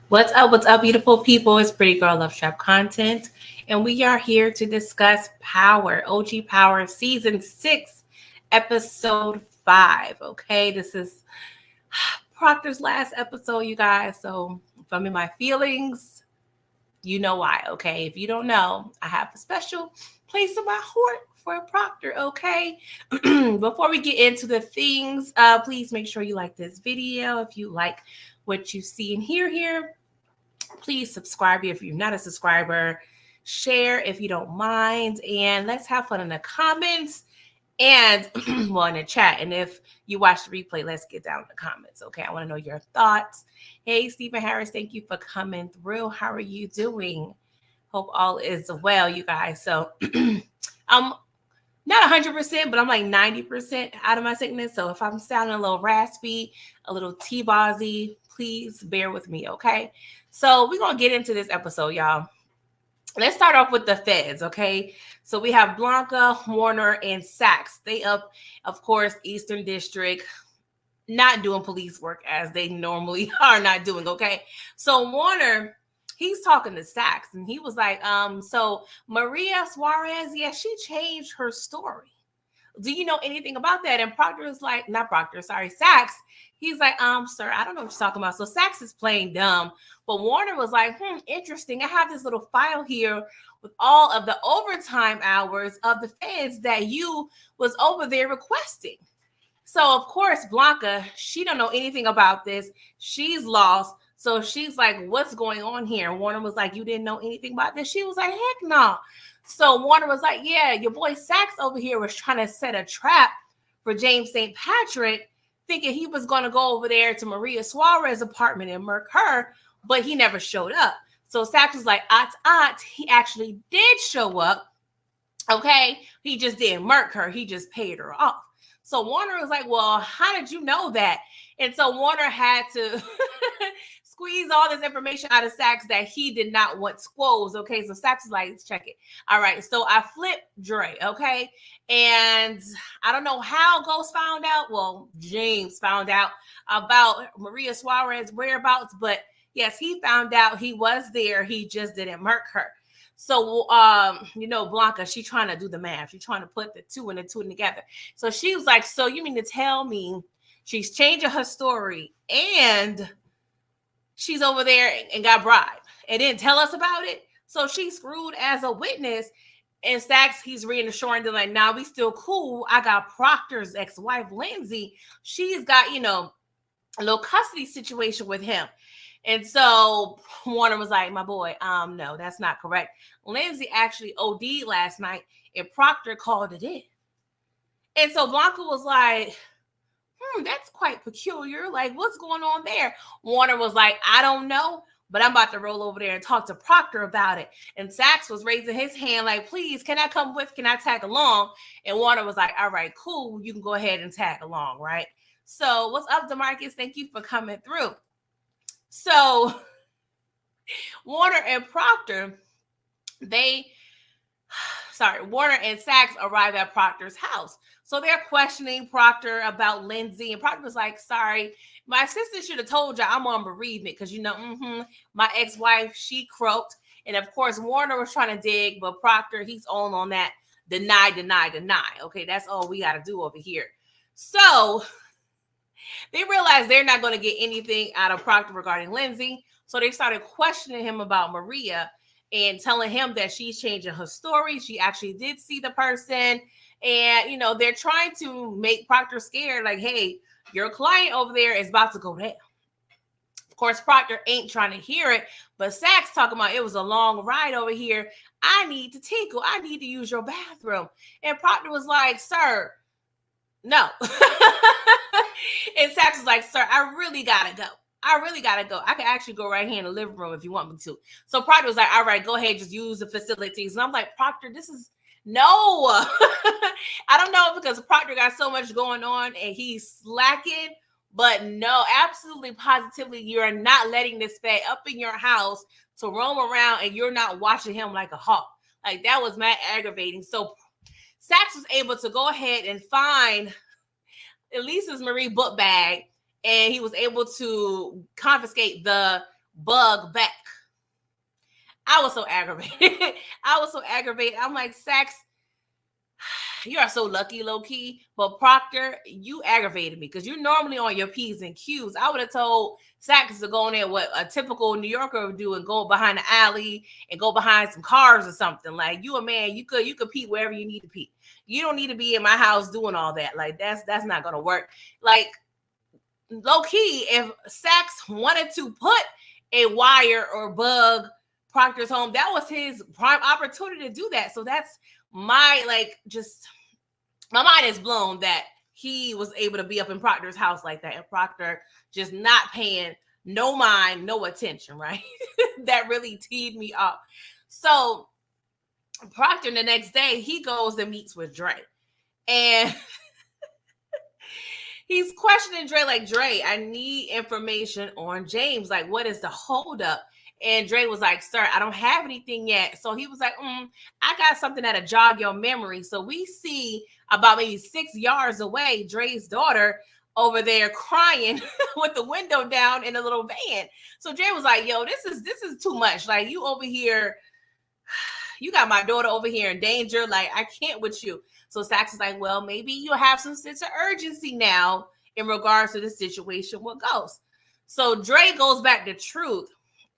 What's up, beautiful people? It's Pretty Girl Love Trap Content, and we are here to discuss Power, OG Power Season 6, Episode 5. Okay, this is Proctor's last episode, you guys. So, if I'm in my feelings, you know why, okay? If you don't know, I have a special place in my heart for Proctor, okay? Before we get into the things, please make sure you like this video. If you like what you see and hear here, please subscribe if you're not a subscriber. Share if you don't mind. And let's have fun in the comments and well in the chat. And if you watch the replay, let's get down in the comments. Okay. I want to know your thoughts. Hey, Stephen Harris, thank you for coming through. How are you doing? Hope all is well, you guys. So I'm not 100%, but I'm like 90% out of my sickness. So if I'm sounding a little raspy, a little T-bozzy, please bear with me, okay? So we're going to get into this episode, y'all. Let's start off with the feds, okay? So we have Blanca, Warner, and Saxe. They up, of course, Eastern District, not doing police work as they normally are not doing, okay? So Warner, he's talking to Saxe, and he was like, so Maria Suarez, yeah, she changed her story. Do you know anything about that? And Proctor is like, not Proctor, sorry, Saxe. He's like, sir, I don't know what you're talking about. So Saxe is playing dumb. But Warner was like, interesting. I have this little file here with all of the overtime hours of the feds that you was over there requesting. So of course, Blanca, she don't know anything about this. She's lost. So she's like, what's going on here? And Warner was like, you didn't know anything about this? She was like, heck no. So Warner was like, yeah, your boy Saxe over here was trying to set a trap for James St. Patrick, thinking he was going to go over there to Maria Suarez's apartment and murk her, but he never showed up. So Saxe was like, he actually did show up. Okay, he just didn't murk her. He just paid her off. So Warner was like, well, how did you know that? And so Warner had to squeeze all this information out of Saxe that he did not want squoze. Okay, so Saxe is like, let's check it. All right, so I flipped Dre, okay? And I don't know how Ghost found out. Well, James found out about Maria Suarez's whereabouts, but yes, he found out he was there. He just didn't murk her. So, Blanca, she's trying to do the math. She's trying to put the two and the two together. So she was like, so you mean to tell me she's changing her story and she's over there and got bribed and didn't tell us about it? So she's screwed as a witness. And Saxe, he's reassuring them like, nah, we still cool. I got Proctor's ex-wife, Lindsay. She's got, a little custody situation with him. And so Warner was like, my boy, no, that's not correct. Lindsay actually OD'd last night and Proctor called it in. And so Blanca was like, that's quite peculiar. Like, what's going on there? Warner was like, I don't know, but I'm about to roll over there and talk to Proctor about it. And Saxe was raising his hand like, please, can I come with? Can I tag along? And Warner was like, all right, cool. You can go ahead and tag along, right? So what's up, DeMarcus? Thank you for coming through. So Warner and Proctor, Warner and Saxe arrive at Proctor's house. So they're questioning Proctor about Lindsay. And Proctor was like, sorry, my sister should have told you I'm on bereavement because, my ex-wife, she croaked. And of course, Warner was trying to dig, but Proctor, he's on that deny. Okay, that's all we got to do over here. So they realized they're not going to get anything out of Proctor regarding Lindsay. So they started questioning him about Maria and telling him that she's changing her story. She actually did see the person. And, they're trying to make Proctor scared. Like, hey, your client over there is about to go down. Of course, Proctor ain't trying to hear it. But Saxe talking about it was a long ride over here. I need to tinkle. I need to use your bathroom. And Proctor was like, sir, no. And Saxe was like, sir, I really gotta go. I can actually go right here in the living room if you want me to. So Proctor was like, all right, go ahead, just use the facilities. And I'm like, Proctor, this is no. I don't know because Proctor got so much going on and he's slacking. But no, absolutely, positively, you're not letting this fat up in your house to roam around and you're not watching him like a hawk. Like, that was mad aggravating. So Saxe was able to go ahead and find Elisa's Marie book bag, and he was able to confiscate the Bug back. I was so aggravated. I'm like, Saxe, you are so lucky, low key. But Proctor, you aggravated me because you're normally on your P's and Q's. I would have told Saxe to go in there what a typical New Yorker would do and go behind the alley and go behind some cars or something. Like, you a man, you could pee wherever you need to pee. You don't need to be in my house doing all that. Like, that's not gonna work. Like, low key, if Saxe wanted to put a wire or bug Proctor's home, that was his prime opportunity to do that. So that's my mind is blown that he was able to be up in Proctor's house like that, and Proctor just not paying no mind, no attention, right? That really teed me up. So Proctor, the next day, he goes and meets with Dre, and he's questioning Dre, like, Dre, I need information on James. Like, what is the holdup? And Dre was like, sir, I don't have anything yet. So he was like, I got something that'll jog your memory. So we see about maybe 6 yards away, Dre's daughter over there crying with the window down in a little van. So Dre was like, yo, this is too much. Like, you over here, you got my daughter over here in danger. Like, I can't with you. So Saxe is like, well, maybe you'll have some sense of urgency now in regards to the situation with Ghost. So Dre goes back to Truth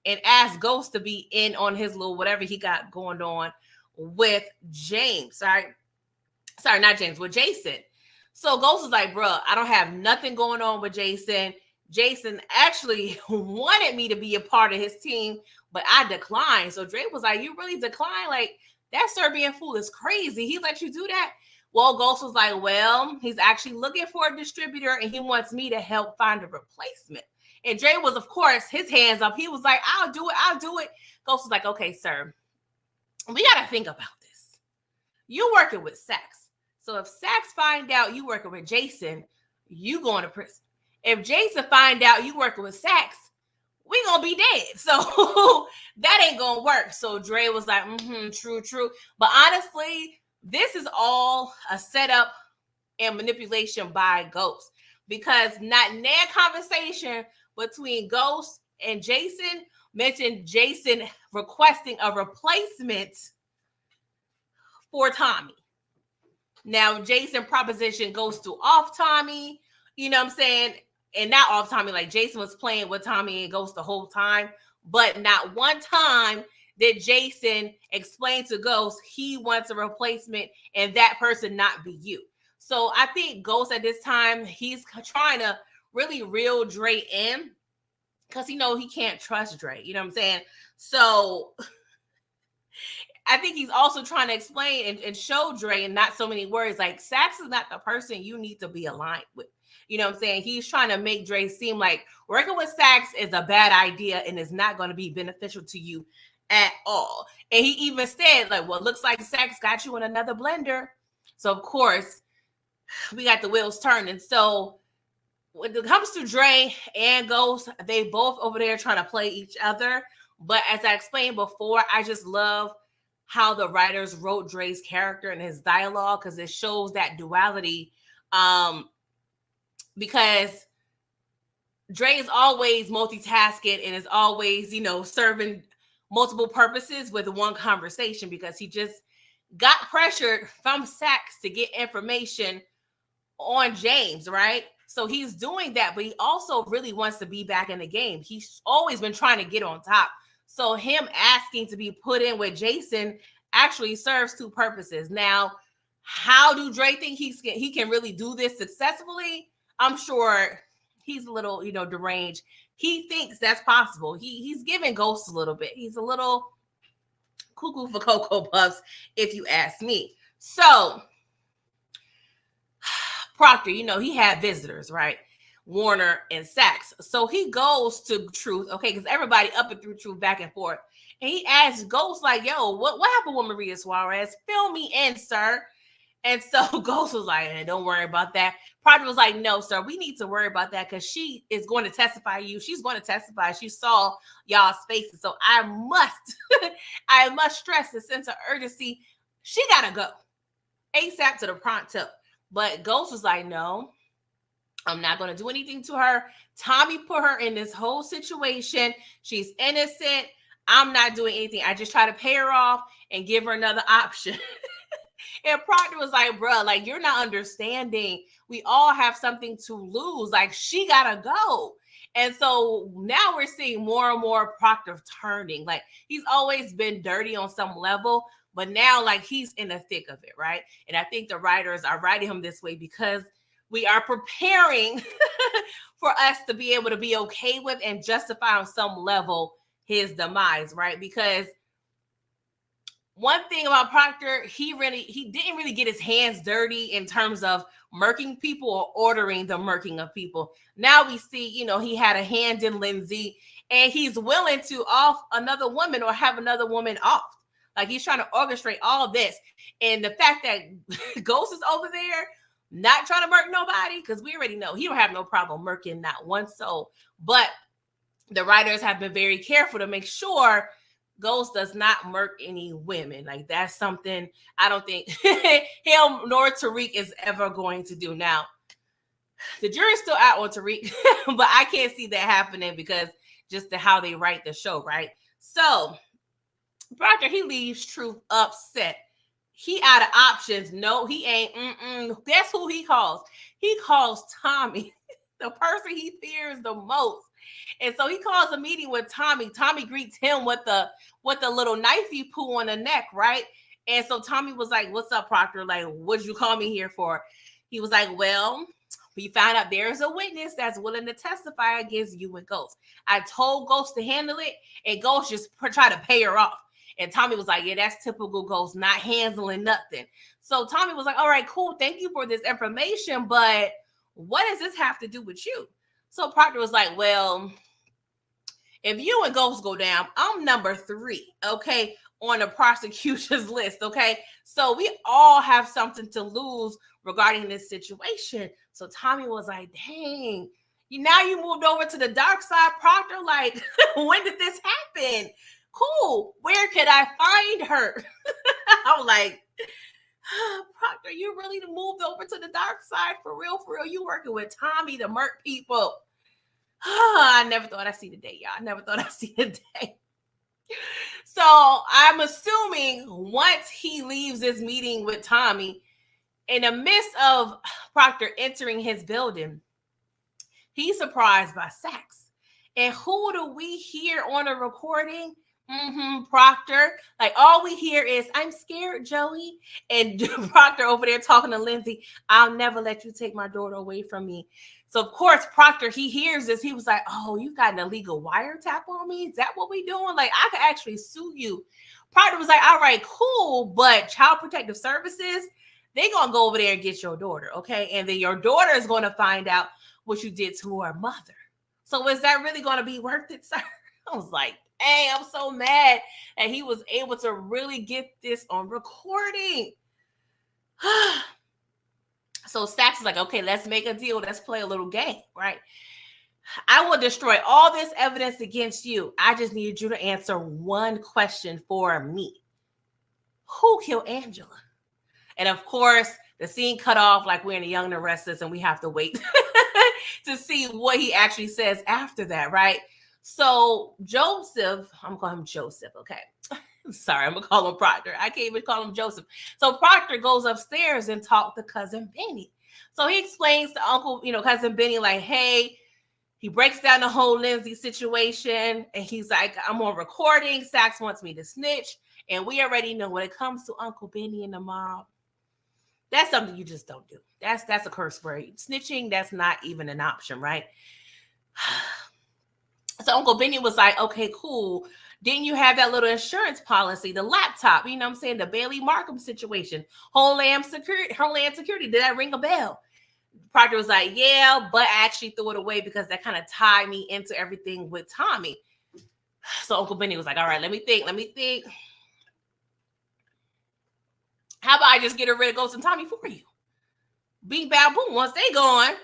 and asks Ghost to be in on his little whatever he got going on with James. Sorry, not James, with Jason. So Ghost is like, bro, I don't have nothing going on with Jason. Jason actually wanted me to be a part of his team, but I declined. So Dre was like, you really declined? Like, that Serbian fool is crazy. He let you do that? Well, Ghost was like, well, he's actually looking for a distributor and he wants me to help find a replacement. And Dre was, of course, his hands up. He was like, I'll do it. Ghost was like, okay, sir, we got to think about this. You working with Saxe. So if Saxe find out you working with Jason, you going to prison. If Jason find out you working with Saxe, we gonna be dead. So that ain't gonna work. So Dre was like, true. But honestly, this is all a setup and manipulation by Ghost, because not in that conversation between Ghost and Jason mentioned Jason requesting a replacement for Tommy. Now, Jason proposition goes to off Tommy, you know what I'm saying? And not off Tommy, like Jason was playing with Tommy and Ghost the whole time. But not one time did Jason explain to Ghost he wants a replacement and that person not be you. So I think Ghost at this time, he's trying to really reel Dre in because he can't trust Dre. You know what I'm saying? So I think he's also trying to explain and show Dre in not so many words, like, Saxe is not the person you need to be aligned with. You know what I'm saying? He's trying to make Dre seem like working with Saxe is a bad idea and is not going to be beneficial to you at all. And he even said, like, well, looks like Saxe got you in another blender. So, of course, we got the wheels turning. So when it comes to Dre and Ghost, they both over there trying to play each other. But as I explained before, I just love how the writers wrote Dre's character and his dialogue, because it shows that duality. Because Dre is always multitasking and is always, serving multiple purposes with one conversation, because he just got pressured from Saxe to get information on James, right? So he's doing that, but he also really wants to be back in the game. He's always been trying to get on top. So him asking to be put in with Jason actually serves two purposes. Now, how do Dre think he can really do this successfully? I'm sure he's a little, deranged. He thinks that's possible. He's giving Ghost a little bit. He's a little cuckoo for Cocoa Puffs, if you ask me. So Proctor, he had visitors, right? Warner and Saxe. So he goes to Truth, okay, because everybody up and through Truth back and forth. And he asks Ghost, like, yo, what happened with Maria Suarez? Fill me in, sir. And so Ghost was like, hey, don't worry about that. Proctor was like, no, sir, we need to worry about that because she is going to testify you. She's going to testify. She saw y'all's faces. So I must stress the sense of urgency. She got to go ASAP to the pronto. But Ghost was like, no, I'm not going to do anything to her. Tommy put her in this whole situation. She's innocent. I'm not doing anything. I just try to pay her off and give her another option. And Proctor was like, bruh, like, you're not understanding. We all have something to lose. Like, she got to go. And so now we're seeing more and more Proctor turning. Like, he's always been dirty on some level, but now, like, he's in the thick of it, right? And I think the writers are writing him this way because we are preparing for us to be able to be okay with and justify on some level his demise, right? Because one thing about Proctor, he didn't really get his hands dirty in terms of murking people or ordering the murking of people. Now we see, he had a hand in Lindsay, and he's willing to off another woman or have another woman off. Like, he's trying to orchestrate all of this. And the fact that Ghost is over there not trying to murk nobody, because we already know he don't have no problem murking not one soul. But the writers have been very careful to make sure Ghost does not murk any women. Like, that's something I don't think him nor Tariq is ever going to do. Now, the jury's still out on Tariq, but I can't see that happening because just how they write the show, right? So Proctor, he leaves Truth upset. He out of options. No, he ain't. Guess who he calls? He calls Tommy, the person he fears the most. And so he calls a meeting with Tommy. Tommy greets him with the little knife he put on the neck, right? And so Tommy was like, "What's up, Proctor? Like, what'd you call me here for?" He was like, "Well, we found out there's a witness that's willing to testify against you and Ghost. I told Ghost to handle it, and Ghost just tried to pay her off." And Tommy was like, "Yeah, that's typical Ghost, not handling nothing." So Tommy was like, "All right, cool. Thank you for this information, but what does this have to do with you?" So Proctor was like, "Well, if you and Ghost go down, I'm number 3, okay, on the prosecution's list, okay? So we all have something to lose regarding this situation." So Tommy was like, "Dang, now you moved over to the dark side, Proctor. Like, when did this happen? Cool. Where can I find her?" I was like, "Proctor, you really moved over to the dark side for real, for real. You working with Tommy to murk people." I never thought I'd see the day, y'all. I never thought I'd see the day. So I'm assuming once he leaves this meeting with Tommy, in the midst of Proctor entering his building, he's surprised by Saxe. And who do we hear on a recording? Proctor. Like, all we hear is, "I'm scared, Joey." And Proctor over there talking to Lindsay, "I'll never let you take my daughter away from me." So of course, Proctor, he hears this. He was like, "Oh, you got an illegal wiretap on me? Is that what we doing? Like, I could actually sue you." Proctor was like, "All right, cool, but Child Protective Services, they gonna go over there and get your daughter, okay? And then your daughter is gonna find out what you did to her mother. So is that really gonna be worth it, sir?" I was like, "Hey, I'm so mad that he was able to really get this on recording." So Saxe is like, "Okay, let's make a deal. Let's play a little game, right? I will destroy all this evidence against you. I just need you to answer one question for me. Who killed Angela?" And of course, the scene cut off like we're in The Young and the Restless, and we have to wait to see what he actually says after that, right? So Joseph, I'm gonna call him Joseph, okay? Sorry, I'm gonna call him Proctor. I can't even call him Joseph. So Proctor goes upstairs and talks to Cousin Benny. So he explains to Uncle, Cousin Benny, like, hey, he breaks down the whole Lindsay situation, and he's like, "I'm on recording. Saxe wants me to snitch." And we already know when it comes to Uncle Benny and the mob, that's something you just don't do. That's a curse word. Snitching, that's not even an option, right? So Uncle Benny was like, "Okay, cool. Didn't you have that little insurance policy, the laptop, you know what I'm saying, the Bailey Markham situation, Homeland Security, did that ring a bell?" Proctor was like, "Yeah, but I actually threw it away because that kind of tied me into everything with Tommy." So Uncle Benny was like, "All right, let me think. How about I just get rid of Ghost and Tommy for you? Bing, bam, boom. Once they gone,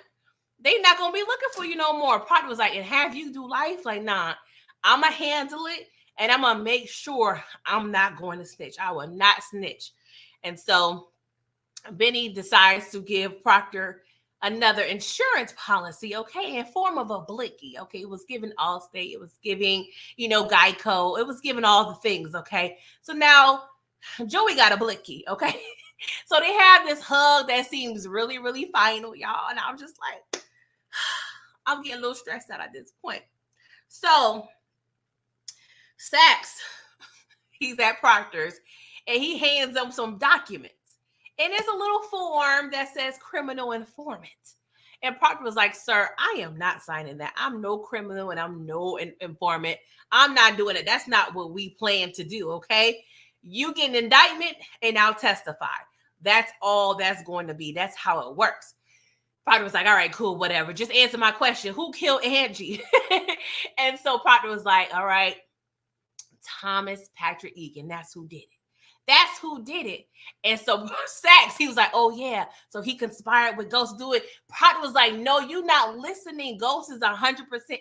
they not going to be looking for you no more." Proctor was like, "And have you do life?" Like, "Nah, I'm going to handle it, and I'm going to make sure I'm not going to snitch. I will not snitch." And so Benny decides to give Proctor another insurance policy, okay, in form of a blicky. Okay, it was giving Allstate, it was giving, Geico, it was giving all the things, okay. So now Joey got a blicky, okay. So they have this hug that seems really, really final, y'all. And I'm just like, I'm getting a little stressed out at this point. So Saxe, he's at Proctor's, and he hands them some documents. And there's a little form that says criminal informant. And Proctor was like, sir, I am not signing that. I'm no criminal and I'm no informant. I'm not doing it. That's not what we plan to do, okay? You get an indictment and I'll testify. That's all that's going to be. That's how it works. Proctor was like, all right, cool, whatever. Just answer my question. Who killed Angie? And so Proctor was like, all right, Thomas Patrick Egan. That's who did it. That's who did it. And so Saxe, he was like, oh, yeah. So he conspired with Ghost to do it. Proctor was like, no, you're not listening. Ghost is 100%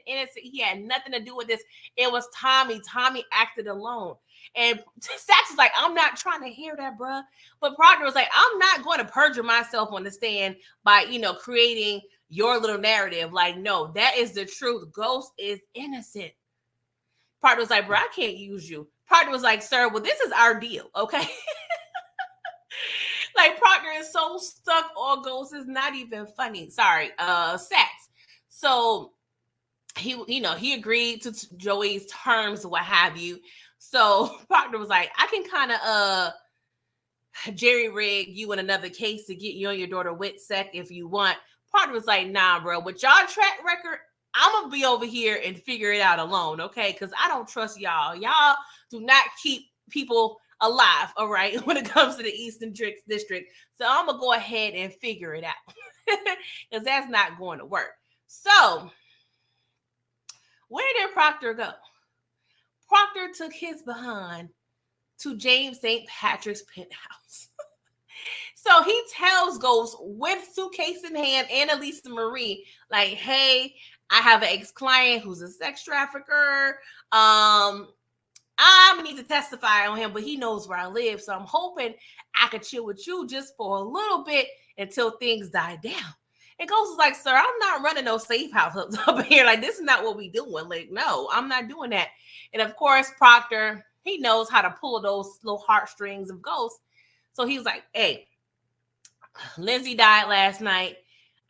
innocent. He had nothing to do with this. It was Tommy. Tommy acted alone. And Saxe was like, I'm not trying to hear that, bruh. But Proctor was like, I'm not going to perjure myself on the stand by, creating your little narrative. Like, no, that is the truth. Ghost is innocent. Proctor was like, bro, I can't use you. Proctor was like, sir, well, this is our deal, okay? Like, Proctor is so stuck on Ghost, it's not even funny. Sorry, Saxe. So he agreed to Joey's terms, what have you. So Proctor was like, I can kind of jerry rig you in another case to get you and your daughter WITSEC if you want. Proctor was like, nah, bro, with y'all track record, I'm going to be over here and figure it out alone, okay? Because I don't trust y'all. Y'all do not keep people alive, all right, when it comes to the Eastern District. So I'm going to go ahead and figure it out because that's not going to work. So where did Proctor go? Proctor took his behind to James St. Patrick's penthouse. So he tells Ghost with suitcase in hand and Elisa Marie, like, hey, I have an ex-client who's a sex trafficker. I'm gonna need to testify on him, but he knows where I live. So I'm hoping I could chill with you just for a little bit until things die down. And Ghost is like, sir, I'm not running no safe house up here. Like, this is not what we doing. Like, no, I'm not doing that. And of course, Proctor, he knows how to pull those little heartstrings of Ghost. So he was like, hey, Lindsay died last night.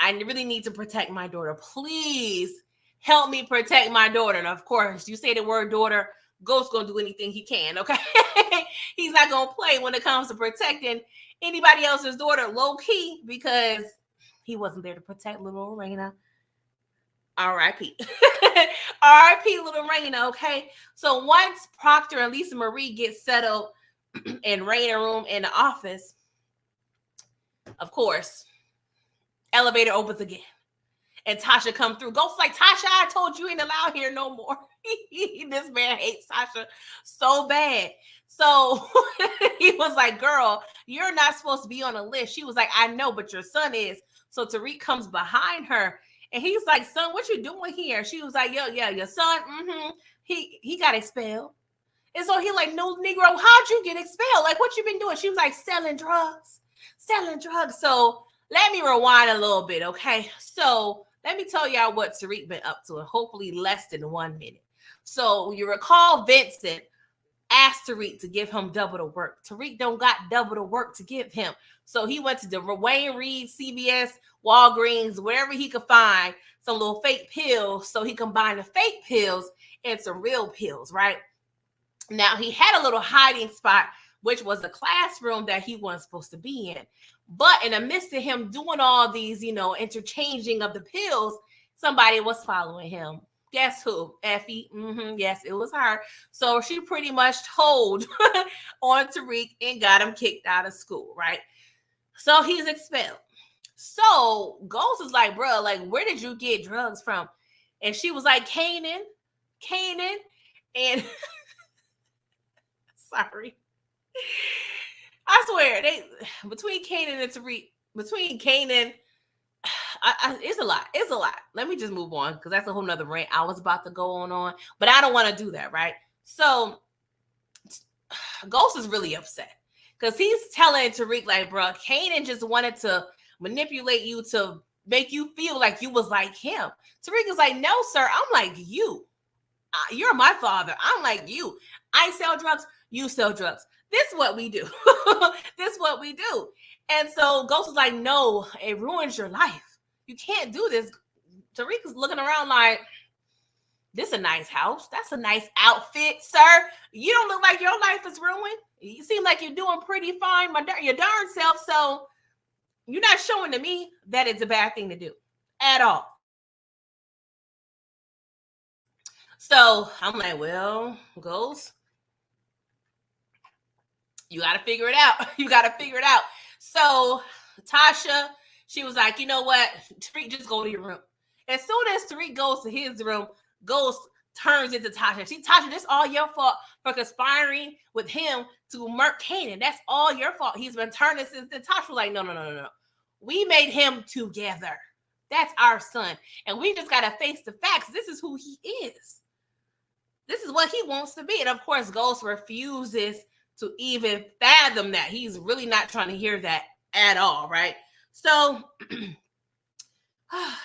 I really need to protect my daughter. Please help me protect my daughter. And of course, you say the word daughter, Ghost's going to do anything he can, okay? He's not going to play when it comes to protecting anybody else's daughter low-key because he wasn't there to protect little Raina. R.I.P. R.I.P. little Raina, okay? So once Proctor and Lisa Marie get settled in Raina room in the office, of course, elevator opens again. And Tasha come through. Ghost's like, Tasha, I told you ain't allowed here no more. This man hates Tasha so bad. So he was like, girl, you're not supposed to be on a list. She was like, I know, but your son is. So Tariq comes behind her. And he's like, son, what you doing here? She was like, yeah, your son, he got expelled. And so he like, no, Negro, how'd you get expelled? Like, what you been doing? She was like, selling drugs. So let me rewind a little bit, okay? So let me tell y'all what Tariq been up to in hopefully less than 1 minute. So you recall Vincent asked Tariq to give him double the work. Tariq don't got double the work to give him. So he went to the Wayne Reed, CVS, Walgreens, wherever he could find some little fake pills. So he combined the fake pills and some real pills, right? Now he had a little hiding spot, which was the classroom that he wasn't supposed to be in. But in the midst of him doing all these, interchanging of the pills, somebody was following him. Guess who? Effie. Yes, it was her. So she pretty much told on Tariq and got him kicked out of school, right? So he's expelled. So Ghost is like, bro, like, where did you get drugs from? And she was like, Canaan. And sorry. I swear, between Canaan and Tariq, it's a lot. It's a lot. Let me just move on because that's a whole nother rant I was about to go on, but I don't want to do that, right? So Ghost is really upset because he's telling Tariq, like, bro, Canaan just wanted to manipulate you to make you feel like you was like him. Tariq is like, no, sir, I'm like you. You're my father. I'm like you. I sell drugs. You sell drugs. This is what we do. This is what we do. And so Ghost is like, no, it ruins your life. You can't do this. Tariq is looking around like, this is a nice house. That's a nice outfit, sir. You don't look like your life is ruined. You seem like you're doing pretty fine, your darn self. So you're not showing to me that it's a bad thing to do at all. So I'm like, well, Ghost, you got to figure it out. You got to figure it out. So Tasha, she was like, you know what? Tariq, just go to your room. As soon as Tariq goes to his room, Ghost turns into Tasha. Tasha, this all your fault for conspiring with him to murk Kanan. That's all your fault. He's been turning since then. Tasha was like, no. We made him together. That's our son. And we just got to face the facts. This is who he is. This is what he wants to be. And of course, Ghost refuses to even fathom that. He's really not trying to hear that at all, right? So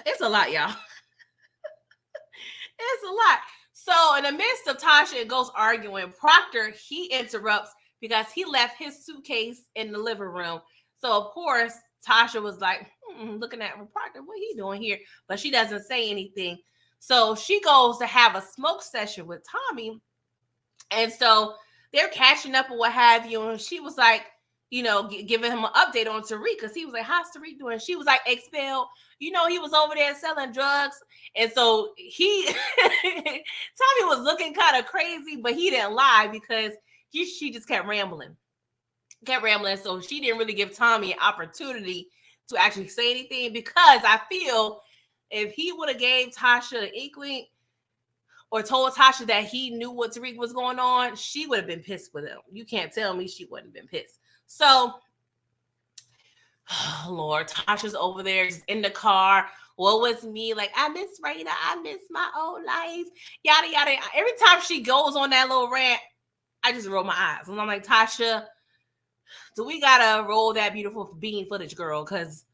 it's a lot, y'all. It's a lot. So in the midst of Tasha and Ghost arguing, Proctor, he interrupts because he left his suitcase in the living room. So of course, Tasha was like, looking at Proctor, what he doing here? But she doesn't say anything. So she goes to have a smoke session with Tommy. And so they're catching up or what have you. And she was like, you know, giving him an update on Tariq because he was like, how's Tariq doing? She was like, expelled. You know, he was over there selling drugs. And so Tommy was looking kind of crazy, but he didn't lie because she just kept rambling. So she didn't really give Tommy an opportunity to actually say anything because I feel if he would have gave Tasha an inkling or told Tasha that he knew what Tariq was going on, she would have been pissed with him. You can't tell me she wouldn't have been pissed. So, oh Lord, Tasha's over there just in the car. What was me? Like, I miss Raina. I miss my old life. Yada, yada. Every time she goes on that little rant, I just roll my eyes. And I'm like, Tasha, do we got to roll that beautiful bean footage, girl? Because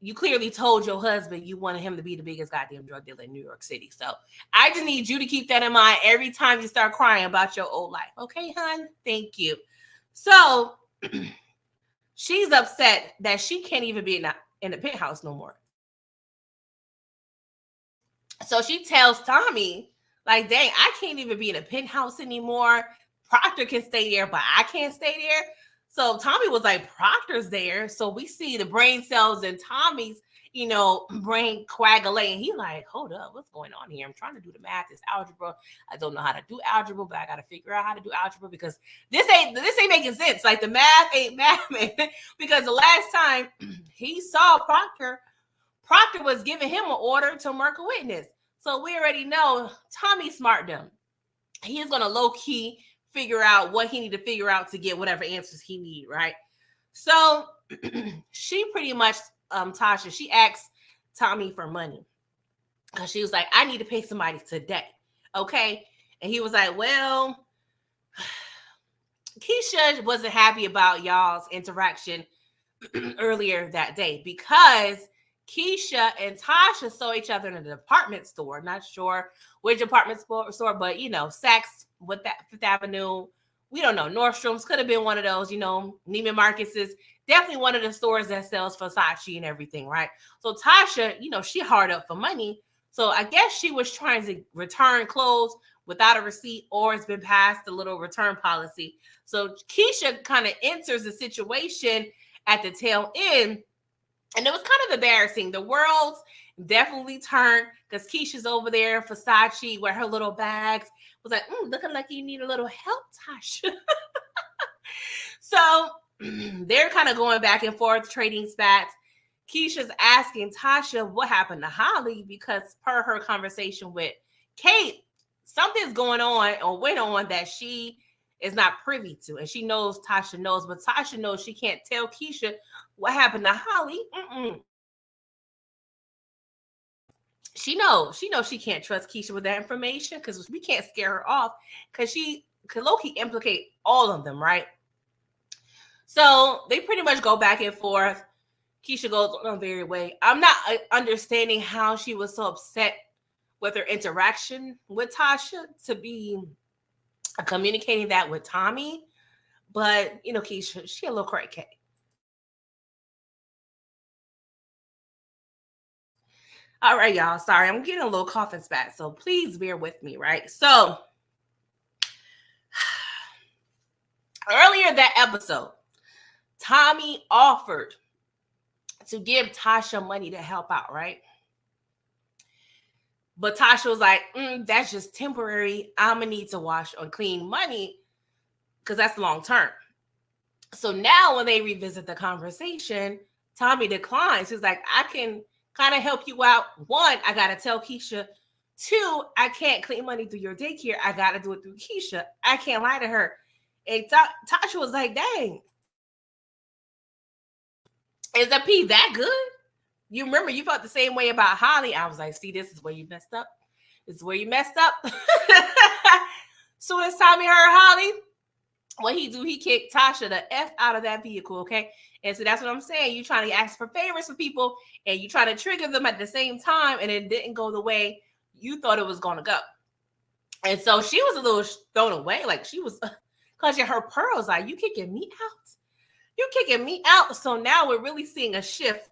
you clearly told your husband you wanted him to be the biggest goddamn drug dealer in New York City. So I just need you to keep that in mind every time you start crying about your old life. Okay, hon? Thank you. So she's upset that she can't even be in the penthouse no more. So she tells Tommy, like, dang, I can't even be in a penthouse anymore. Proctor can stay there, but I can't stay there. So Tommy was like, Proctor's there. So we see the brain cells in Tommy's, brain coagulating. He like, hold up, what's going on here? I'm trying to do the math. It's algebra. I don't know how to do algebra, but I got to figure out how to do algebra because this ain't making sense. Like the math ain't math, man. Because the last time he saw Proctor was giving him an order to murk a witness. So we already know Tommy smart dumb. He is going to low key figure out what he need to figure out to get whatever answers he need, right? So she pretty much, Tasha, she asked Tommy for money because she was like, I need to pay somebody today, okay? And he was like, well, Keisha wasn't happy about y'all's interaction earlier that day because Keisha and Tasha saw each other in a department store. Not sure which department store, but Saks with that Fifth Avenue. We don't know. Nordstrom's could have been one of those, Neiman Marcus is definitely one of the stores that sells Versace and everything, right? So Tasha, she hard up for money. So I guess she was trying to return clothes without a receipt, or it's been passed the little return policy. So Keisha kind of enters the situation at the tail end. And it was kind of embarrassing. The world's definitely turned because Keisha's over there, Versace, with her little bags. Was like, looking like you need a little help, Tasha. So they're kind of going back and forth, trading spats. Keisha's asking Tasha what happened to Holly because per her conversation with Kate, something's going on or went on that she is not privy to. And she knows Tasha knows, but Tasha knows she can't tell Keisha what happened to Holly. She knows she can't trust Keisha with that information because we can't scare her off because she could low-key implicate all of them, right? So they pretty much go back and forth. Keisha goes on a very way. I'm not understanding how she was so upset with her interaction with Tasha to be communicating that with Tommy. But, Keisha, she a little cray cake. All right, y'all. Sorry, I'm getting a little coughing spat, so please bear with me, right? So, earlier that episode, Tommy offered to give Tasha money to help out, right? But Tasha was like, that's just temporary. I'm going to need to wash or clean money because that's long term. So now when they revisit the conversation, Tommy declines. He's like, I can kind of help you out. One, I got to tell Keisha. Two, I can't clean money through your daycare. I got to do it through Keisha. I can't lie to her. And Tasha was like, dang. Is that P that good? You remember you felt the same way about Holly. I was like, see, this is where you messed up. This is where you messed up. Soon as Tommy heard Holly, what he do, he kicked Tasha the F out of that vehicle, okay? And so that's what I'm saying. You trying to ask for favors for people and you try to trigger them at the same time and it didn't go the way you thought it was going to go. And so she was a little thrown away. Like she was, because her pearls, like, you kicking me out? You kicking me out? So now we're really seeing a shift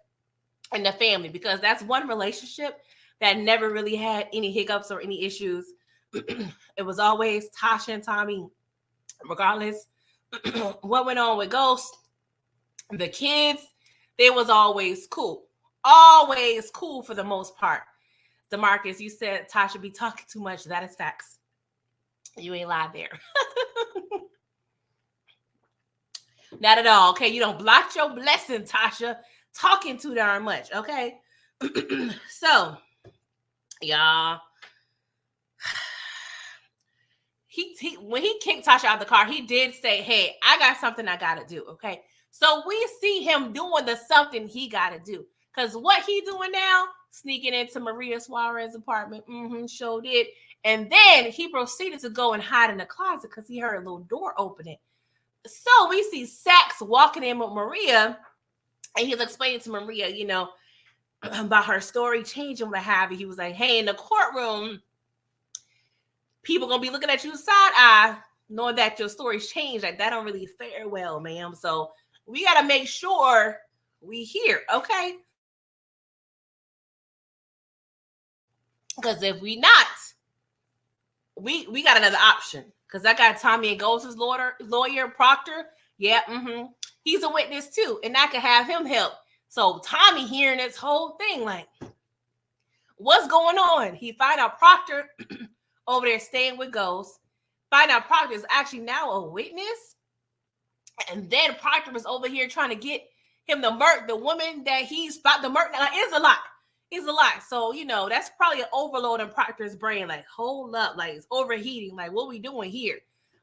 in the family because that's one relationship that never really had any hiccups or any issues. It was always Tasha and Tommy, regardless what went on with Ghost. The kids, they was always cool. Always cool for the most part. DeMarcus, you said Tasha be talking too much. That is facts. You ain't lied there. Not at all. Okay, you don't block your blessing, Tasha. Talking too darn much. Okay. So, y'all, when he kicked Tasha out of the car, he did say, hey, I got something I got to do. Okay. So we see him doing the something he got to do. Because what he doing now, sneaking into Maria Suarez's apartment, sure did. And then he proceeded to go and hide in the closet because he heard a little door opening. So we see Saxe walking in with Maria, and he's explaining to Maria, about her story changing, what have you. He was like, hey, in the courtroom, people going to be looking at you side eye, knowing that your story's changed. Like, that don't really fare well, ma'am. So we got to make sure we hear, okay? Because if we not, we got another option. Because I got Tommy and Ghost's lawyer, Proctor. Yeah, he's a witness too. And I could have him help. So Tommy hearing this whole thing, like, what's going on? He find out Proctor over there staying with Ghost. Find out Proctor is actually now a witness. And then Proctor was over here trying to get him to murk the woman that he's about to murk. Now, it's a lot. It's a lot. So, that's probably an overload in Proctor's brain. Like, hold up. Like, it's overheating. Like, what we doing here?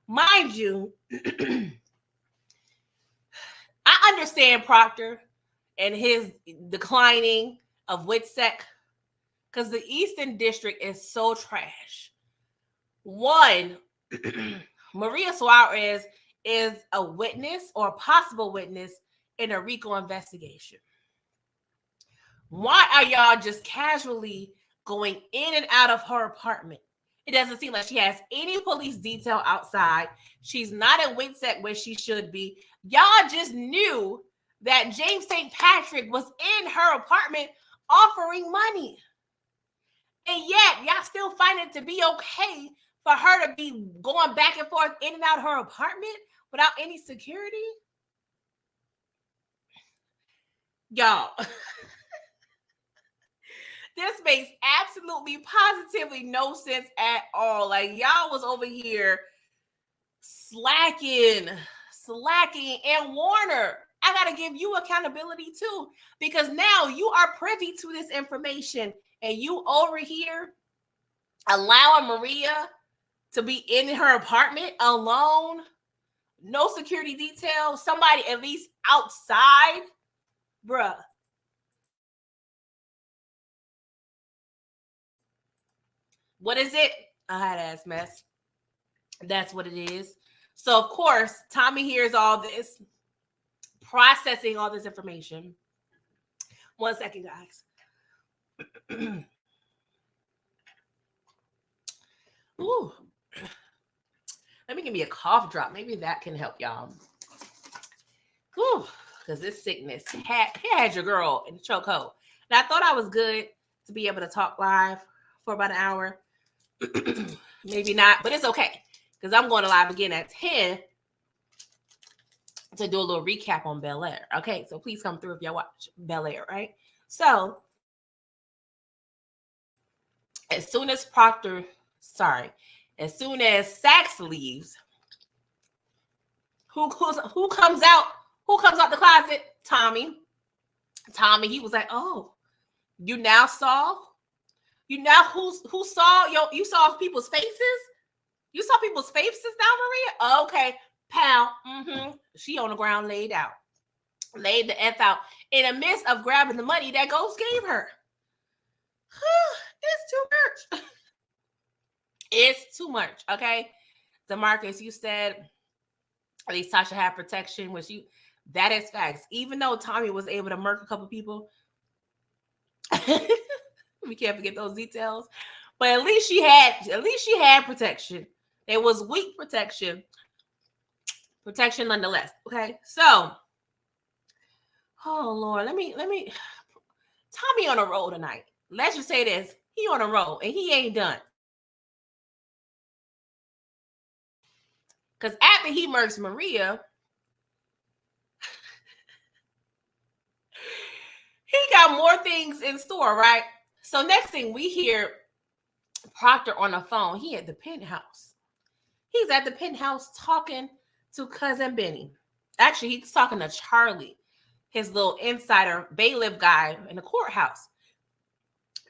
Mind you, I understand Proctor and his declining of WITSEC because the Eastern District is so trash. One, Maria Suarez is a witness or a possible witness in a RICO investigation. Why are y'all just casually going in and out of her apartment? It doesn't seem like she has any police detail outside. She's not at WITSEC where she should be. Y'all just knew that James St. Patrick was in her apartment offering money. And yet, y'all still find it to be okay for her to be going back and forth in and out of her apartment without any security? Y'all, this makes absolutely, positively no sense at all. Like, y'all was over here slacking. And Warner, I got to give you accountability too, because now you are privy to this information and you over here allowing Maria to be in her apartment alone, no security detail, somebody at least outside, bruh. What is it? A hot ass mess. That's what it is. So, of course, Tommy hears all this, processing all this information. 1 second, guys. Ooh. Let me give me a cough drop. Maybe that can help y'all. Ooh, because this sickness had your girl in the chokehold. And I thought I was good to be able to talk live for about an hour. Maybe not, but it's okay. Because I'm going to live again at 10 to do a little recap on Bel Air. Okay, so please come through if y'all watch Bel Air, right? So, as soon as Saxe leaves, who comes out? Who comes out the closet? Tommy, he was like, "Oh, you now saw? You now who saw you saw people's faces? You saw people's faces now, Maria? Okay, pal. She on the ground laid the F out in the midst of grabbing the money that Ghost gave her. It's too much. It's too much. Okay, DeMarcus, you said at least Tasha had protection, which that is facts. Even though Tommy was able to murk a couple people, we can't forget those details. But at least she had protection. It was weak protection nonetheless. Okay, so oh Lord, let me Tommy on a roll tonight. Let's just say this: he on a roll and he ain't done. Because after he murks Maria, he got more things in store, right? So next thing we hear Proctor on the phone. He at the penthouse. He's at the penthouse talking to cousin Benny. Actually, he's talking to Charlie, his little insider bailiff guy in the courthouse.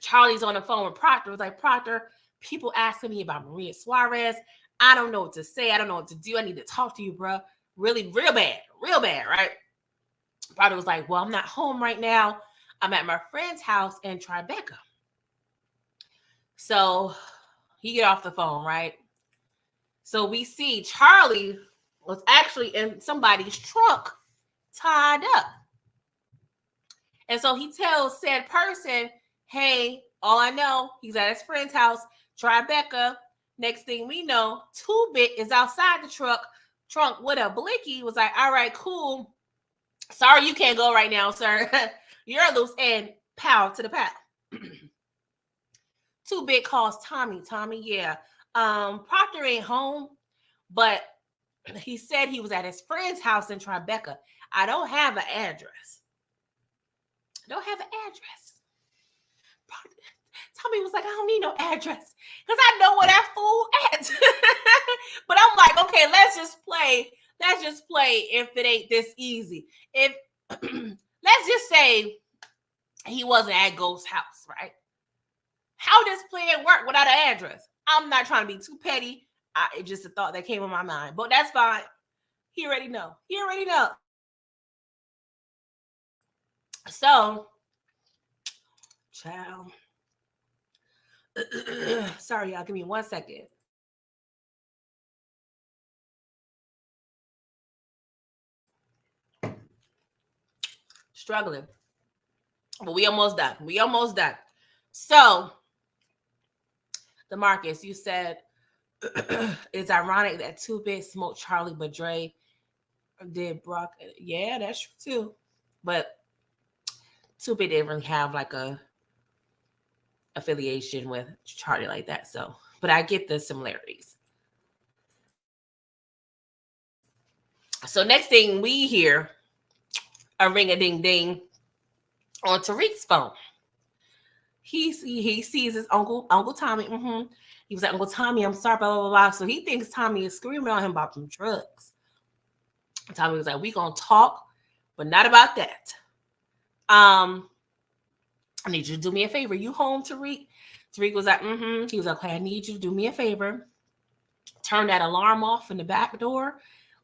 Charlie's on the phone with Proctor. It was like, Proctor, people asking me about Maria Suarez. I don't know what to say. I don't know what to do. I need to talk to you, bro. Really, real bad, right? Proctor was like, well, I'm not home right now. I'm at my friend's house in Tribeca. So he get off the phone, right? So we see Charlie was actually in somebody's trunk tied up. And so he tells said person, hey, all I know, he's at his friend's house, Tribeca. Next thing we know, 2-Bit is outside the trunk with a blicky. Was like, all right, cool. Sorry, you can't go right now, sir. You're loose, and pow to the pow. 2-Bit calls Tommy. Tommy, yeah. Proctor ain't home, but he said he was at his friend's house in Tribeca. I don't have an address. Tommy was like, I don't need no address because I know where that fool at. But I'm like, okay, let's just play if it ain't this easy. If let's just say he wasn't at Ghost's house, right? How does plan work without an address? I'm not trying to be too petty. It's just a thought that came in my mind, but that's fine. He already know. So, child. Sorry, y'all. Give me 1 second. Struggling. But we almost done. So, DeMarcus, you said it's ironic that 2-Bit smoked Charlie, but Dre did Brock. Yeah, that's true too. But 2-Bit didn't really have like a affiliation with Charlie like that. So, but I get the similarities. So next thing we hear a ring-a-ding-ding on Tariq's phone. He sees his uncle Tommy. He was like, Uncle Tommy, I'm sorry, blah, blah, blah, blah. So he thinks Tommy is screaming on him about some drugs. Tommy was like, we gonna talk, but not about that. I need you to do me a favor. You home, Tariq? Tariq was like, He was like, okay, I need you to do me a favor. Turn that alarm off in the back door.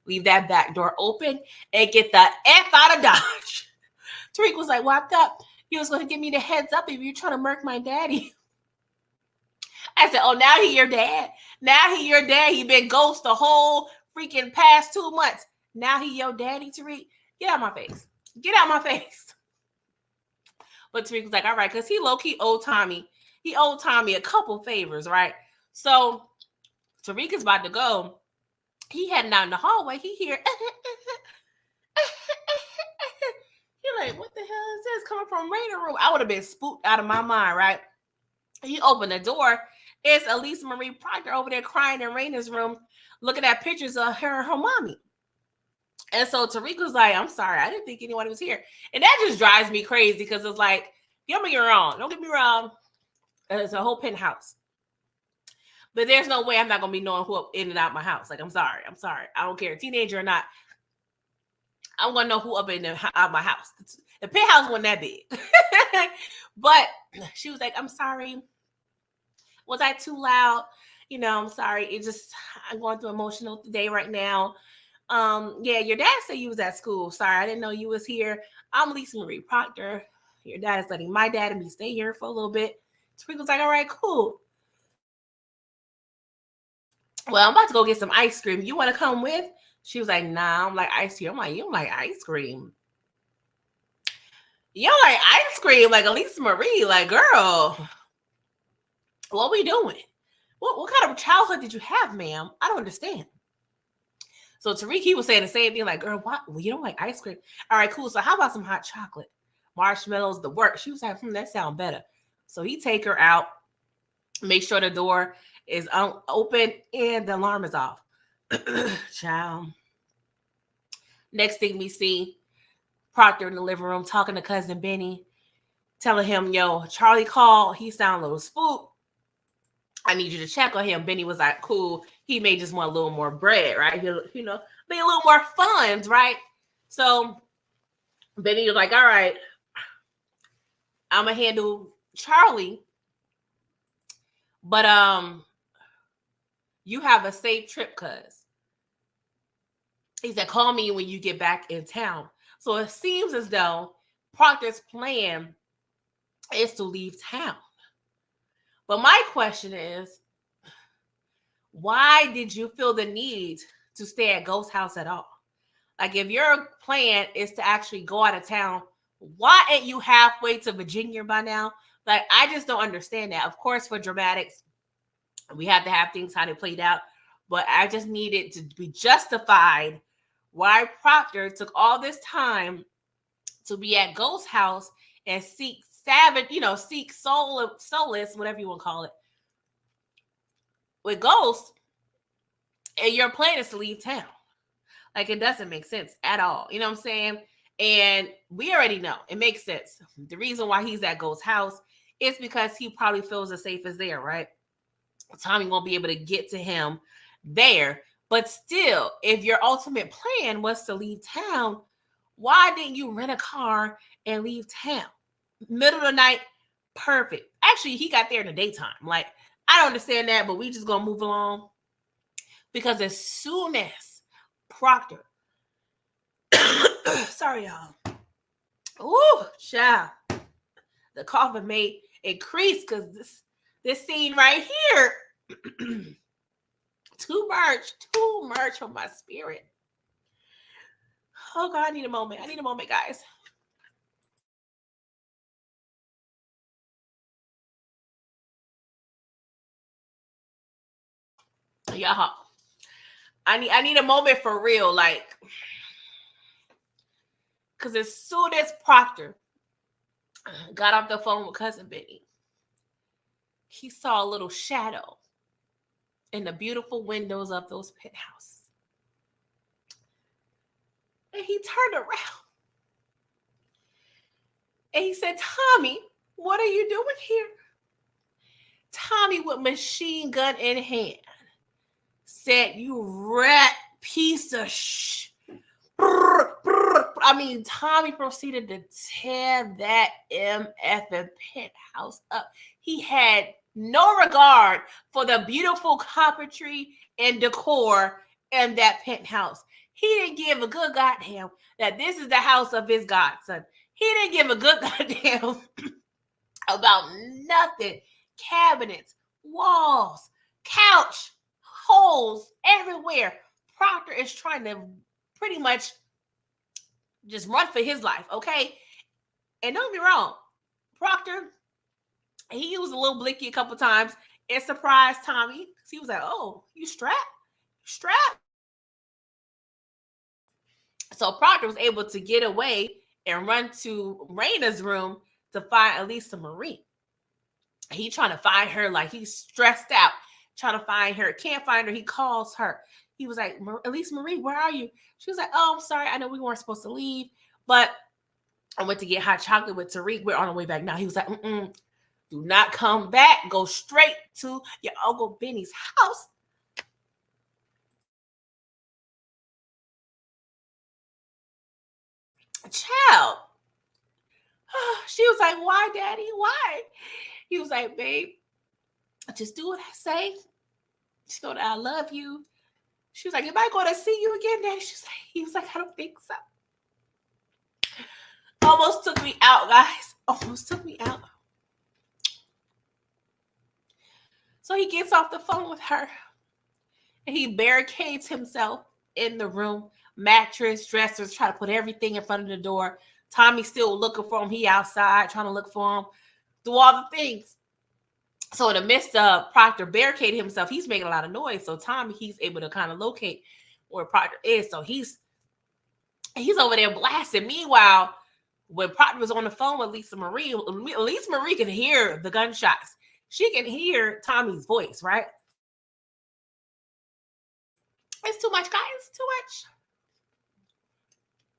Leave that back door open and get the F out of Dodge. Tariq was like, well, I thought he was going to give me the heads up if you're trying to murk my daddy. I said, oh, now he your dad. He been ghost the whole freaking past 2 months. Now he your daddy, Tariq. Get out my face. But Tariq was like, all right, because he low-key owed Tommy. He owed Tommy a couple favors, right? So Tariq is about to go. He heading out in the hallway. He hear he like, what the hell is this coming from Raina room? I would have been spooked out of my mind, right? He opened the door. It's Elise Marie Proctor over there crying in Raina's room, looking at pictures of her and her mommy. And so Tariq was like, I'm sorry, I didn't think anyone was here. And that just drives me crazy because it's like, don't get me wrong. Don't get me wrong. It's a whole penthouse. But there's no way I'm not going to be knowing who up in and out my house. Like, I'm sorry. I don't care. Teenager or not. I'm going to know who up in and out my house. The penthouse wasn't that big. But she was like, I'm sorry. Was I too loud? You know, I'm sorry. I'm going through emotional day right now. Yeah, your dad said you was at school. Sorry, I didn't know you was here. I'm Lisa Marie Proctor. Your dad is letting my dad and me stay here for a little bit. Tariq was like, all right, cool. Well, I'm about to go get some ice cream. You want to come with? She was like, nah, I'm like ice cream. I'm like, you don't like ice cream? You don't like ice cream? Like Elisa Marie, like, girl, what we doing? What kind of childhood did you have, ma'am? I don't understand. So Tariq, he was saying the same thing, like, girl, what? Well, you don't like ice cream? All right, cool. So how about some hot chocolate? Marshmallows, the work. She was like, that sound better. So he take her out, make sure the door is open and the alarm is off. Child. Next thing we see, Proctor in the living room talking to cousin Benny, telling him, yo, Charlie called. He sound a little spooked. I need you to check on him. Benny was like, cool. He may just want a little more bread, right? You know, be a little more funds, right? So Benny was like, all right, I'm going to handle Charlie. But you have a safe trip, cuz. He said, call me when you get back in town. So it seems as though Proctor's plan is to leave town. But my question is, why did you feel the need to stay at Ghost House at all? Like, if your plan is to actually go out of town, why ain't you halfway to Virginia by now? Like, I just don't understand that. Of course, for dramatics, we have to have things how they played out. But I just needed to be justified why Proctor took all this time to be at Ghost House and seek solace, whatever you want to call it, with Ghost, and your plan is to leave town. Like, it doesn't make sense at all. You know what I'm saying? And we already know it makes sense. The reason why he's at Ghost's house is because he probably feels the safest there, right? Tommy won't be able to get to him there. But still, if your ultimate plan was to leave town, why didn't you rent a car and leave town? Middle of the night, perfect. Actually, he got there in the daytime. Like, I don't understand that, but we just gonna move along. Because as soon as Proctor, sorry, y'all. Ooh, child. The coffin may increase because this scene right here, too much for my spirit. Oh God, I need a moment, guys. Y'all, I need a moment for real, like, because as soon as Proctor got off the phone with cousin Benny, he saw a little shadow in the beautiful windows of those penthouses. And he turned around and he said, Tommy, what are you doing here? Tommy, with machine gun in hand, said, you rat piece of shh. I mean, Tommy proceeded to tear that MF penthouse up. He had no regard for the beautiful carpentry and decor in that penthouse. He didn't give a good goddamn that this is the house of his godson. He didn't give a good goddamn about nothing. Cabinets, walls, couch, holes everywhere. Proctor is trying to pretty much just run for his life, okay? And don't be wrong, Proctor, he used a little blicky a couple times. It surprised Tommy. He was like, oh, you strapped? Strapped? So Proctor was able to get away and run to Raina's room to find Elisa Marie. He trying to find her, like he's stressed out, trying to find her. Can't find her. He calls her. He was like, Elisa Marie, where are you? She was like, oh, I'm sorry. I know we weren't supposed to leave, but I went to get hot chocolate with Tariq. We're on our way back now. He was like, do not come back. Go straight to your Uncle Benny's house. Child. She was like, why, Daddy? Why? He was like, babe, just do what I say. She know that I love you. She was like, am I going to see you again, Daddy? He was like, I don't think so. Almost took me out, guys. Almost took me out. So he gets off the phone with her and he barricades himself in the room. Mattress, dressers, try to put everything in front of the door. Tommy's still looking for him. He outside trying to look for him. Do all the things. So in the midst of Proctor barricading himself, he's making a lot of noise. So Tommy, he's able to kind of locate where Proctor is. So he's over there blasting. Meanwhile, when Proctor was on the phone with Lisa Marie can hear the gunshots. She can hear Tommy's voice, right? It's too much, guys. It's too much.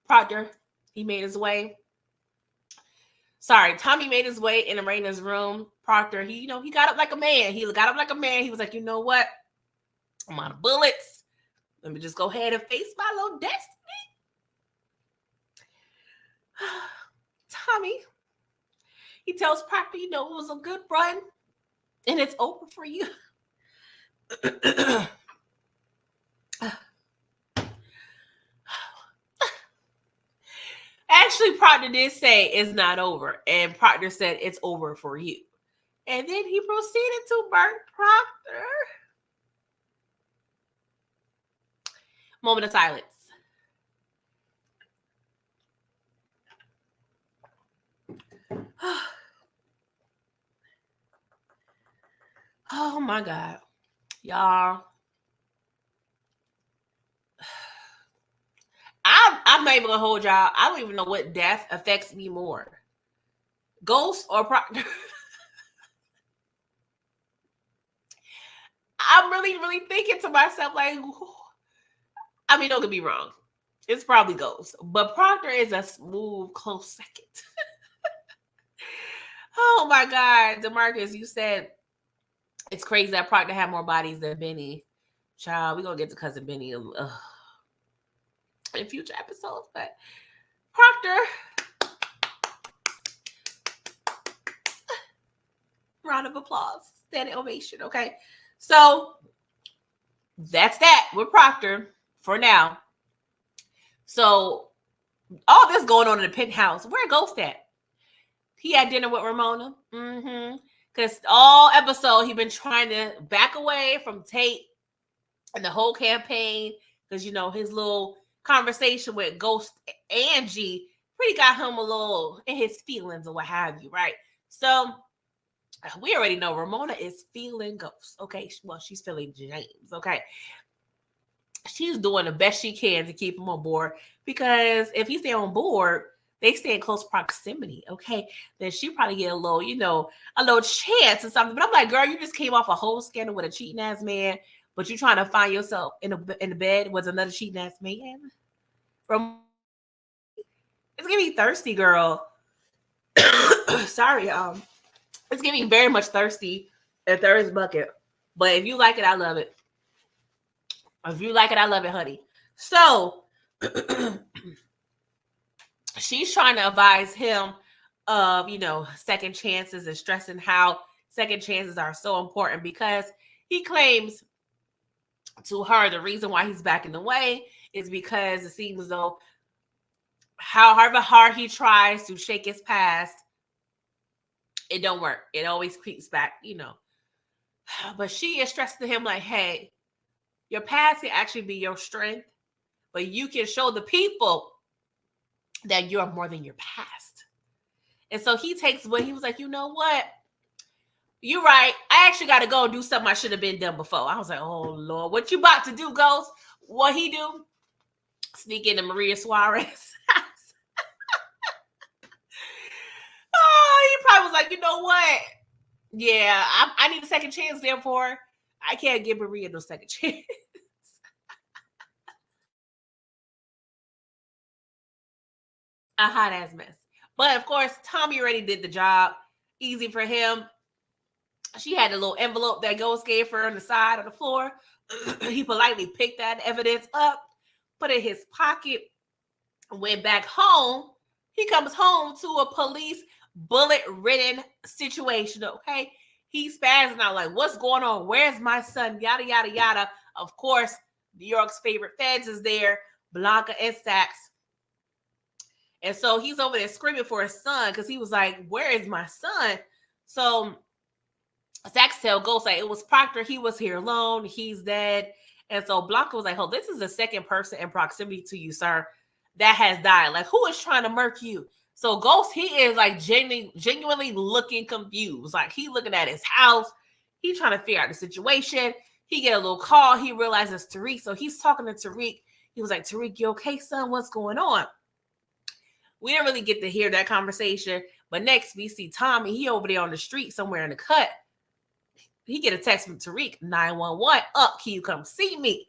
Proctor, he made his way. Tommy made his way in Raina's room. Proctor, he got up like a man. He got up like a man. He was like, you know what? I'm out of bullets. Let me just go ahead and face my little destiny. Tommy, he tells Proctor, it was a good run and it's over for you. Actually, Proctor did say it's not over, and Proctor said it's over for you. And then he proceeded to burn Proctor. Moment of silence. Oh my God. Y'all. I'm not even gonna hold y'all. I don't even know what death affects me more. Ghost or Proctor? I'm really, really thinking to myself, like, I mean, don't get me wrong. It's probably Ghost. But Proctor is a smooth, close second. Oh my God. DeMarcus, you said it's crazy that Proctor had more bodies than Benny. Child, we're gonna get to cousin Benny in future episodes, but Proctor. Round of applause. Standing ovation. Okay. So that's that with Proctor for now. So all this going on in the penthouse. Where Ghost at? He had dinner with Ramona. Because all episode he been trying to back away from Tate and the whole campaign. Because his little conversation with Ghost Angie pretty got him a little in his feelings or what have you, right? So we already know Ramona is feeling Ghost. Okay. Well, she's feeling James. Okay. She's doing the best she can to keep him on board, because if he stay on board, they stay in close proximity. Okay. Then she probably get a little, a little chance or something. But I'm like, girl, you just came off a whole scandal with a cheating ass man, but you're trying to find yourself in the bed with another cheating ass man. It's gonna be thirsty, girl. Sorry, it's getting very much thirsty at thirst bucket. But if you like it, I love it. If you like it, I love it, honey. So she's trying to advise him of, second chances and stressing how second chances are so important, because he claims to her the reason why he's backing away is because it seems as though however hard he tries to shake his past, it don't work. It always creeps back, But she is stressing to him like, hey, your past can actually be your strength, but you can show the people that you're more than your past. And so he takes what he was like, you know what? You're right. I actually got to go and do something I should have been done before. I was like, oh, Lord, what you about to do, Ghost? What he do? Sneak into Maria Suarez. Oh, he probably was like, you know what? Yeah, I need a second chance, therefore, I can't give Maria no second chance. A hot ass mess. But of course, Tommy already did the job. Easy for him. She had a little envelope that Ghost gave her on the side of the floor. He politely picked that evidence up, put it in his pocket, went back home. He comes home to a police bullet-ridden situation, okay? He's spazzing out like, what's going on? Where's my son? Yada, yada, yada. Of course, New York's favorite feds is there, Blanca and Saxe. And so he's over there screaming for his son because he was like, where is my son? So Saxe tell Ghost like, it was Proctor. He was here alone. He's dead. And so Blanca was like, oh, this is the second person in proximity to you, sir, that has died. Like, who is trying to murk you? So Ghost, he is like genuinely looking confused. Like, he looking at his house. He trying to figure out the situation. He get a little call. He realizes Tariq. So he's talking to Tariq. He was like, Tariq, you okay, son? What's going on? We didn't really get to hear that conversation. But next, we see Tommy. He over there on the street somewhere in the cut. He get a text from Tariq, 911, up, can you come see me?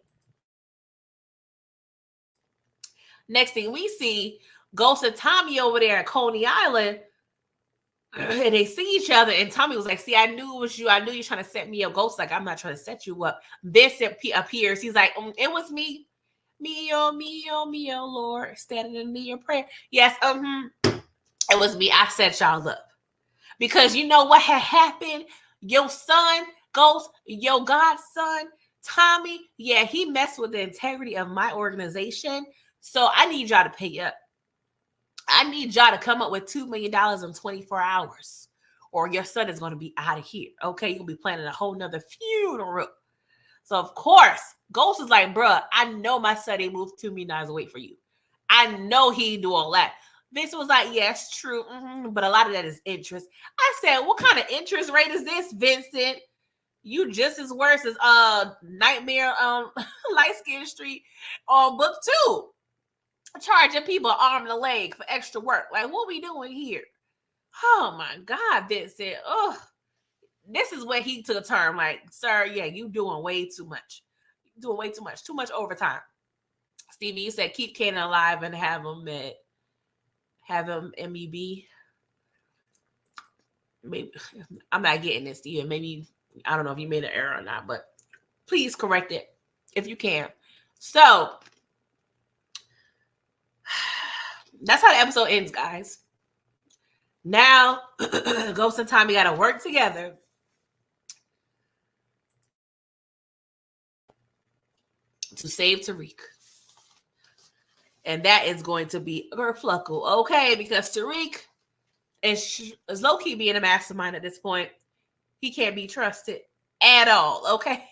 Next thing we see, Ghost and Tommy over there at Coney Island, and they see each other, and Tommy was like, see, I knew it was you. I knew you were trying to set me up. Ghost like, I'm not trying to set you up. Vincent appears. He's like, it was me. Me, oh, Lord, standing in me in prayer. Yes, it was me. I set y'all up. Because you know what had happened? Your son, Ghost, your godson, Tommy, yeah, he messed with the integrity of my organization. So I need y'all to pay up. I need y'all to come up with $2 million in 24 hours. Or your son is going to be out of here. Okay, you're going to be planning a whole nother funeral. So, of course, Ghost is like, bruh, I know my son ain't moved $2 million away for you. I know he do all that. Vincent was like, yes, true, but a lot of that is interest. I said, what kind of interest rate is this, Vincent? You just as worse as Nightmare Light Skin Street on book 2. Charging people arm and a leg for extra work. Like, what we doing here? Oh my God, Vincent. Oh, this is where he took a turn. Like, sir, yeah, you doing way too much. Doing way too much. Too much overtime. Stevie, you said keep Kanan alive and have him MEB. Maybe I'm not getting this, Steven. Maybe I don't know if you made an error or not, but please correct it if you can. So that's how the episode ends, guys. Now, Ghost and Tommy got to work together to save Tariq. And that is going to be Gerfluckle, okay? Because Tariq is low-key being a mastermind at this point. He can't be trusted at all, okay?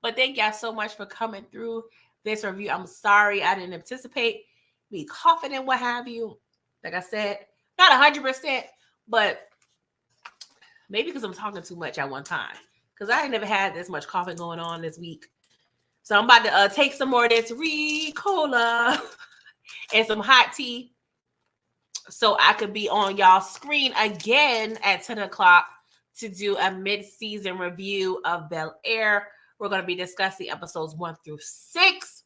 But thank y'all so much for coming through this review. I'm sorry I didn't anticipate me coughing and what have you. Like I said, not 100%, but maybe because I'm talking too much at one time. Because I ain't never had this much coughing going on this week. So I'm about to take some more of this Ricola and some hot tea so I could be on y'all's screen again at 10 o'clock to do a mid-season review of Bel-Air. We're going to be discussing episodes 1 through 6.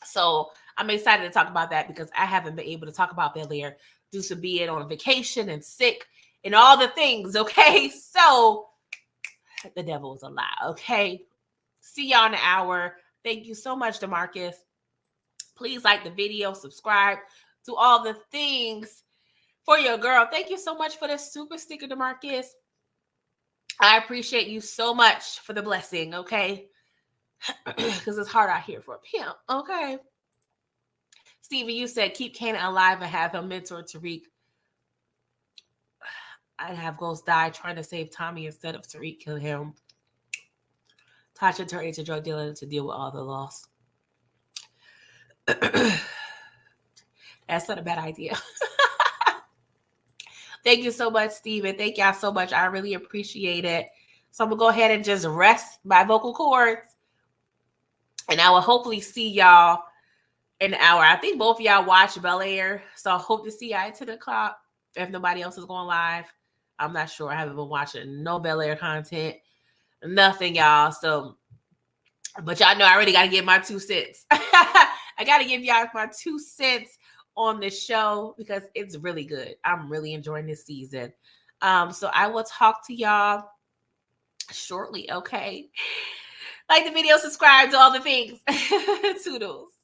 So I'm excited to talk about that because I haven't been able to talk about Bel-Air due to being on vacation and sick and all the things, okay? So the devil is a lie, okay? See y'all in an hour. Thank you so much, DeMarcus. Please like the video, subscribe, do all the things for your girl. Thank you so much for the super sticker, DeMarcus. I appreciate you so much for the blessing, okay? Because it's hard out here for a pimp, okay? Stevie, you said keep Kanan alive and have him mentor Tariq. I'd have Ghost die trying to save Tommy instead of Tariq kill him. Tasha turned into drug dealer to deal with all the loss. That's not a bad idea. Thank you so much, Steven. Thank y'all so much. I really appreciate it. So I'm going to go ahead and just rest my vocal cords. And I will hopefully see y'all in an hour. I think both of y'all watch Bel Air. So I hope to see y'all at 10 o'clock if nobody else is going live. I'm not sure. I haven't been watching no Bel Air content. Nothing, y'all. So, but y'all know I already got to give my 2 cents. I got to give y'all my 2 cents on this show because it's really good. I'm really enjoying this season. So I will talk to y'all shortly, okay? Like the video, subscribe to all the things. Toodles.